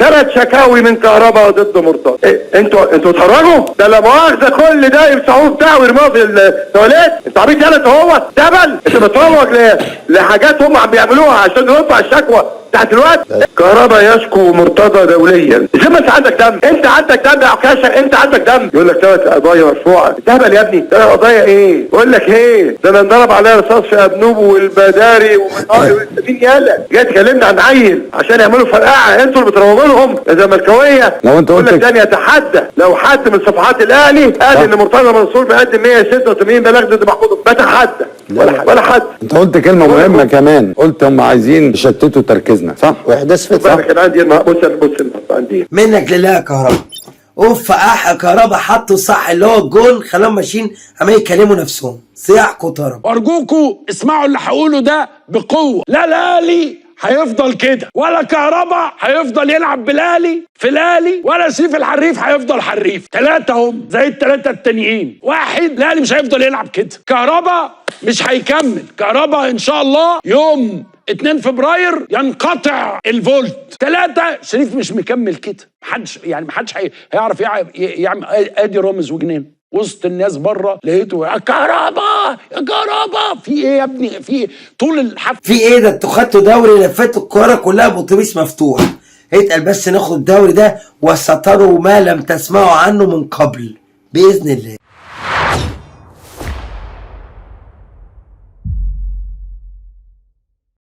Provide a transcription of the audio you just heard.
3 شكاوي من كهرباء ضد مرتضى. إيه؟ انتوا اتهرجوا؟ ده لا مؤاخذه كل ده يمسحوه بتاع ويرموه في التواليت. انت عبيط يالا هو دبل. انت بتروج لحاجات هم عم بيعملوها عشان يرفع الشكوى بتاعت الوقت. كهرباء يشكو مرتضى دوليا. زي ما انت عندك دم، انت عندك دم يا عكاشه، انت عندك دم. يقول لك 3 قضايا مرفوعه. تهبل يا ابني، 3 قضايا ايه؟ يقول لك ايه؟ ده انا انضرب عليا رصاص في ابنوب والبداري مين يالا؟ جاي تكلمنا عن عيل عشان يعملوا فرقعه، انتوا اللي بتروجوا لهم يا زملكاويه. لو انت يقول لك تاني اتحدى لو حد من صفحات الاهلي قال ان مرتضى منصور بيقدم 186 بلاغ ضد محمود، بتحدى ولا حد. انت قلت كلمه مهمه كمان، قلت هم عايزين يشتتوا تركيزنا، صح؟ واحداث فتنه. كان عندي بص عندي منك لله يا كهرباء. اوف كهرباء حطوا صح اللي هو الجول، خلاهم ماشيين عمال يكلموا نفسهم. صياحكوا طرب. ارجوكوا اسمعوا اللي هقوله ده بقوه. لا الاهلي هيفضل كده، ولا كهرباء هيفضل يلعب بالاهلي في الاهلي، ولا سيف الحريف هيفضل حريف. 3 هم زي ال3 التانيين. 1 الاهلي مش هيفضل يلعب كده. كهرباء مش هيكمل. كهرباء ان شاء الله يوم 2 فبراير ينقطع الفولت. 3 شريف مش مكمل كده. محدش هيعرف يعمل. ادي رامز وجنان وسط الناس بره، لقيته يا كهرباء يا كهرباء. في ايه يا ابني؟ في ايه طول الحفله؟ في ايه ده؟ انتوا خدتوا دوري، لفيتوا الكوره كلها باتوبيس مفتوح. اتقل بس ناخد الدوري ده وستروا ما لم تسمعوا عنه من قبل باذن الله.